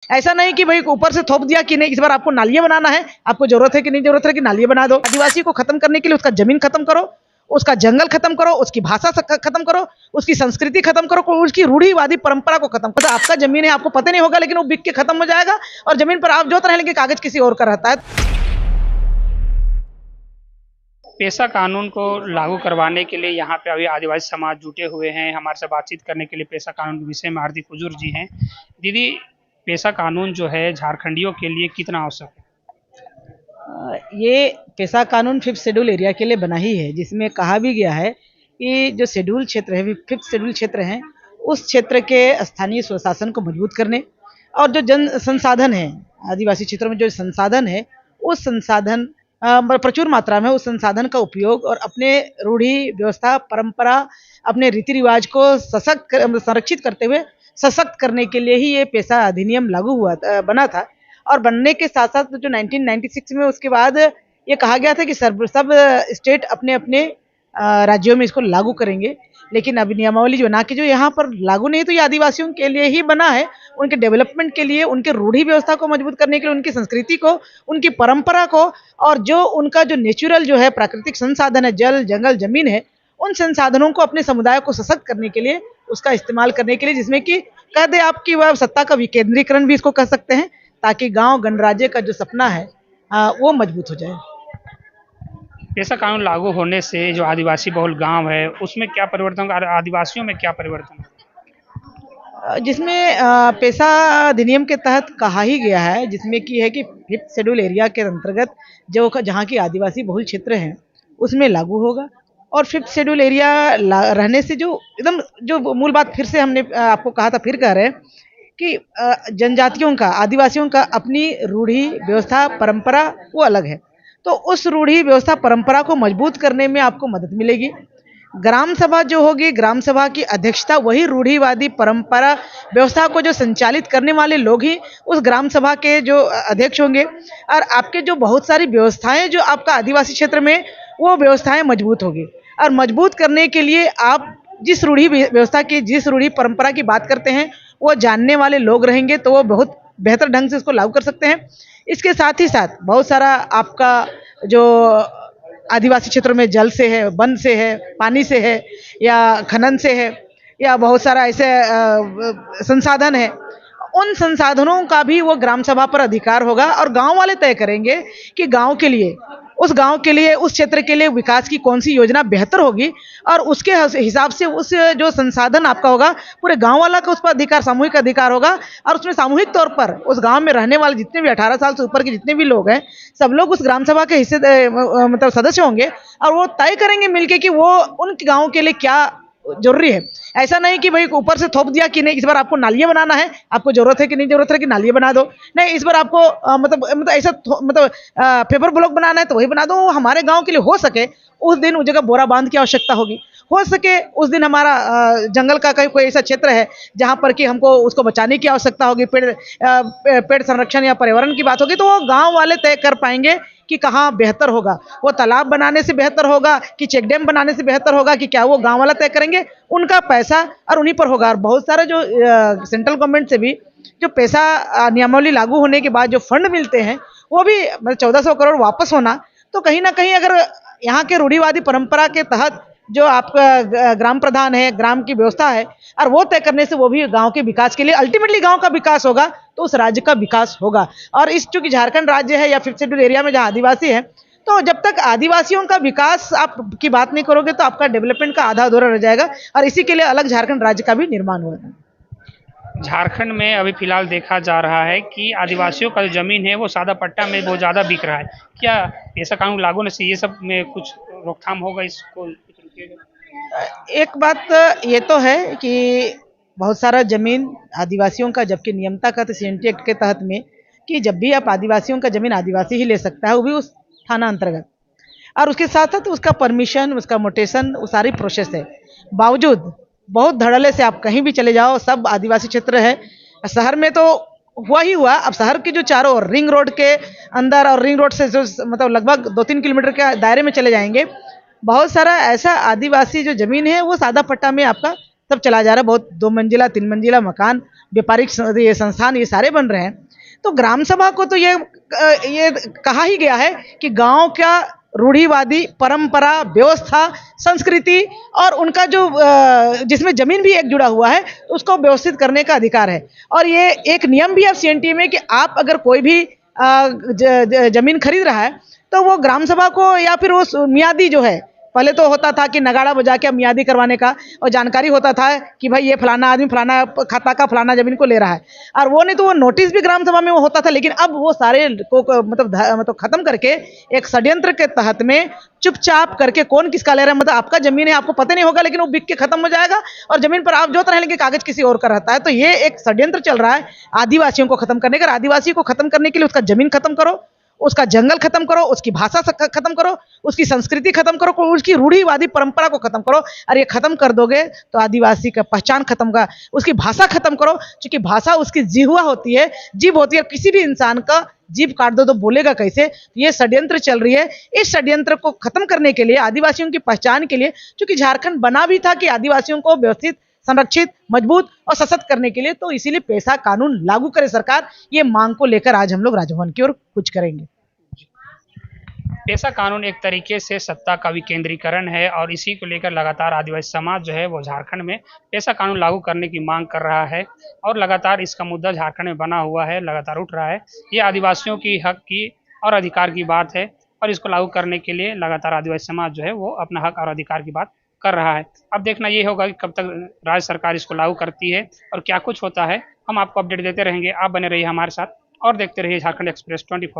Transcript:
ऐसा नहीं कि भाई ऊपर से थोप दिया कि नहीं इस बार आपको नालियां बनाना है, आपको जरूरत है कि नहीं जरूरत है कि नालियां बना दो। आदिवासी को खत्म करने के लिए उसका जमीन खत्म करो, उसका जंगल खत्म करो, उसकी भाषा खत्म करो, उसकी संस्कृति खत्म करो, उसकी रूढ़िवादी परंपरा को खत्म करो। आपका जमीन है, आपको पता नहीं होगा, लेकिन वो बिक के खत्म हो जाएगा और जमीन पर आप जोत रहे हैं लेकिन कागज किसी और का रहता है। पेशा कानून को लागू करवाने के लिए यहाँ पे अभी आदिवासी समाज जुटे हुए हैं। हमारे से बातचीत करने के लिए पेशा कानून के विषय में हार्दिक हुजूर जी हैं। दीदी, पेशा कानून जो है झारखंडियों के लिए कितना आवश्यक है? ये पेशा कानून 5th शेड्यूल एरिया के लिए बना ही है, जिसमें कहा भी गया है कि जो शेड्यूल क्षेत्र है, 5th शेड्यूल क्षेत्र है, उस क्षेत्र के स्थानीय स्वशासन को मजबूत करने और जो जन संसाधन है, आदिवासी क्षेत्रों में जो संसाधन है, उस संसाधन प्रचुर मात्रा में उस संसाधन का उपयोग और अपने रूढ़ी व्यवस्था परंपरा, अपने रीति रिवाज को संरक्षित करते हुए सशक्त करने के लिए ही ये पेशा अधिनियम लागू हुआ बना था। और बनने के साथ साथ जो 1996 में उसके बाद ये कहा गया था कि सब स्टेट अपने अपने राज्यों में इसको लागू करेंगे, लेकिन अभी नियमावली जो बना के जो यहाँ पर लागू नहीं, तो ये आदिवासियों के लिए ही बना है, उनके डेवलपमेंट के लिए, उनके रूढ़ी व्यवस्था को मजबूत करने के लिए, उनकी संस्कृति को, उनकी परंपरा को, और जो उनका जो नेचुरल जो है प्राकृतिक संसाधन है, जल जंगल जमीन है, उन संसाधनों को अपने समुदाय को सशक्त करने के लिए, उसका इस्तेमाल करने के लिए, जिसमें कि कह दे आपकी वह सत्ता का विकेंद्रीकरण भी इसको कह सकते हैं, ताकि गांव गणराज्य का जो सपना है वो मजबूत हो जाए। पेशा कानून लागू होने से जो आदिवासी बहुल गांव है उसमें क्या परिवर्तन होगा? आदिवासियों में क्या परिवर्तन होगा? जिसमें पेशा अधिनियम के तहत कहा ही गया है, जिसमें कि है कि 5th शेड्यूल एरिया के अंतर्गत जो जहाँ की आदिवासी बहुल क्षेत्र हैं उसमें लागू होगा। और 5th शेड्यूल एरिया रहने से जो एकदम जो मूल बात फिर से हमने आपको कहा था, फिर कह रहे हैं कि जनजातियों का, आदिवासियों का अपनी रूढ़ी व्यवस्था परंपरा वो अलग है, तो उस रूढ़ी व्यवस्था परंपरा को मजबूत करने में आपको मदद मिलेगी। ग्राम सभा जो होगी, ग्राम सभा की अध्यक्षता वही रूढ़िवादी परंपरा व्यवस्था को जो संचालित करने वाले लोग ही उस ग्राम सभा के जो अध्यक्ष होंगे, और आपके जो बहुत सारी व्यवस्थाएं जो आपका आदिवासी क्षेत्र में, वो व्यवस्थाएं मजबूत होगी। और मजबूत करने के लिए आप जिस रूढ़ी व्यवस्था की, जिस रूढ़ी परंपरा की बात करते हैं, वो जानने वाले लोग रहेंगे, तो वो बहुत बेहतर ढंग से इसको लागू कर सकते हैं। इसके साथ ही साथ बहुत सारा आपका जो आदिवासी क्षेत्रों में जल से है, वन से है, पानी से है, या खनन से है, या बहुत सारा ऐसे संसाधन है, उन संसाधनों का भी वो ग्राम सभा पर अधिकार होगा। और गांव वाले तय करेंगे कि गांव के लिए, उस गांव के लिए, उस क्षेत्र के लिए विकास की कौन सी योजना बेहतर होगी, और उसके हिसाब से उस जो संसाधन आपका होगा, पूरे गांव वाला का उस पर अधिकार, सामूहिक अधिकार होगा। और उसमें सामूहिक तौर पर उस गांव में रहने वाले जितने भी 18 साल से ऊपर के जितने भी लोग हैं, सब लोग उस ग्राम सभा के हिस्से मतलब सदस्य होंगे, और वो तय करेंगे मिलके कि वो उन गाँव के लिए क्या जरूरी है। ऐसा नहीं कि भाई ऊपर से थोप दिया कि नहीं इस बार आपको नालियां बनाना है, आपको जरूरत है कि नहीं जरूरत है कि नालियां बना दो। नहीं, इस बार आपको मतलब ऐसा पेपर ब्लॉक बनाना है तो वही बना दो। हमारे गांव के लिए हो सके उस दिन उस जगह बोरा बांध की आवश्यकता होगी, हो सके उस दिन हमारा जंगल का कोई ऐसा क्षेत्र है जहां पर कि हमको उसको बचाने की आवश्यकता होगी, पेड़ संरक्षण या पर्यावरण की बात होगी, तो वो गांव वाले तय कर पाएंगे कि कहाँ बेहतर होगा। वो तालाब बनाने से बेहतर होगा कि चेक डैम बनाने से बेहतर होगा, कि क्या वो गांव वाला तय करेंगे, उनका पैसा और उन्हीं पर होगा। और बहुत सारे जो सेंट्रल गवर्नमेंट से भी जो पैसा नियमावली लागू होने के बाद जो फंड मिलते हैं, वो भी 1400 करोड़ वापस होना, तो कहीं ना कहीं अगर यहाँ के रूढ़िवादी परंपरा के तहत जो आपका ग्राम प्रधान है, ग्राम की व्यवस्था है, और वो तय करने से वो भी गांव के विकास के लिए, अल्टीमेटली गांव का विकास होगा तो उस राज्य का विकास होगा। और इस चूंकि झारखंड राज्य है या 5th शेड्यूल एरिया में जहाँ आदिवासी है, तो जब तक आदिवासियों का विकास आप की बात नहीं करोगे तो आपका डेवलपमेंट का आधा अधूरा रह जाएगा, और इसी के लिए अलग झारखंड राज्य का भी निर्माण होगा। झारखंड में अभी फिलहाल देखा जा रहा है कि आदिवासियों का जो जमीन है वो सादा पट्टा में बहुत ज़्यादा बिक रहा है। क्या पेशा कानून लागू होने से ये सब में कुछ रोकथाम होगा? इसको एक बात ये तो है कि बहुत सारा जमीन आदिवासियों का, जबकि नियमता का तो सीएनटी एक्ट के तहत में कि जब भी आप आदिवासियों का जमीन आदिवासी ही ले सकता है, वो भी उस थाना अंतर्गत, और उसके साथ साथ उसका परमिशन, उसका मोटेशन, वो सारी प्रोसेस है। बावजूद बहुत धड़ल्ले से आप कहीं भी चले जाओ, सब आदिवासी क्षेत्र है। शहर में तो हुआ ही हुआ, अब शहर के जो चारों ओर रिंग रोड के अंदर और रिंग रोड से जो मतलब लगभग 2-3 किलोमीटर के दायरे में चले जाएंगे, बहुत सारा ऐसा आदिवासी जो जमीन है वो सादा पट्टा में आपका सब चला जा रहा है। बहुत 2 मंजिला 3 मंजिला मकान व्यापारिक ये संस्थान ये सारे बन रहे हैं, तो ग्राम सभा को तो ये कहा ही गया है कि गांव का रूढ़िवादी परंपरा, व्यवस्था, संस्कृति और उनका जो जिसमें जमीन भी एक जुड़ा हुआ है उसको व्यवस्थित करने का अधिकार है। और ये एक नियम भी है सीएनटी में कि आप अगर कोई भी जमीन खरीद रहा है तो वो ग्राम सभा को या फिर उस मियादी जो है, पहले तो होता था कि नगाड़ा बजा के मियादी करवाने का और जानकारी होता था कि भाई ये फलाना आदमी फलाना खाता का फलाना जमीन को ले रहा है, और वो नहीं तो वो नोटिस भी ग्राम सभा में वो होता था। लेकिन अब वो सारे को मतलब खत्म करके एक षड्यंत्र के तहत में चुपचाप करके कौन किसका ले रहा है, मतलब आपका जमीन है, आपको पता नहीं होगा, लेकिन वो बिक के खत्म हो जाएगा और जमीन पर आप जोत रहे हैं लेकिन कागज किसी और का रहता है। तो ये एक षड्यंत्र चल रहा है आदिवासियों को खत्म करने का। आदिवासी को खत्म करने के लिए उसका जमीन खत्म करो, उसका जंगल खत्म करो, उसकी भाषा खत्म करो, उसकी संस्कृति खत्म करो, उसकी रूढ़िवादी परंपरा को खत्म करो। और ये खत्म कर दोगे तो आदिवासी का पहचान खत्म होगा, उसकी भाषा खत्म करो, क्योंकि भाषा उसकी जिह्वा होती है, जीभ होती है। किसी भी इंसान का जीभ काट दो तो बोलेगा कैसे? ये षड्यंत्र चल रही है। इस षड्यंत्र को खत्म करने के लिए, आदिवासियों की पहचान के लिए, क्योंकि झारखंड बना भी था कि आदिवासियों को व्यवस्थित, संरक्षित, मजबूत और सशक्त करने के लिए, तो इसीलिए पेशा कानून लागू करे सरकार। ये मांग को लेकर आज हम लोग राजभवन की ओर कुछ करेंगे। पेशा कानून एक तरीके से सत्ता का विकेंद्रीकरण है और इसी को लेकर लगातार आदिवासी समाज जो है वो झारखंड में पेशा कानून लागू करने की मांग कर रहा है और लगातार इसका मुद्दा झारखंड में बना हुआ है, लगातार उठ रहा है। ये आदिवासियों की हक की और अधिकार की बात है और इसको लागू करने के लिए लगातार आदिवासी समाज जो है वो अपना हक और अधिकार की बात कर रहा है। अब देखना ये होगा कि कब तक राज्य सरकार इसको लागू करती है और क्या कुछ होता है। हम आपको अपडेट देते रहेंगे, आप बने रहिए हमारे साथ और देखते रहिए झारखंड एक्सप्रेस 24।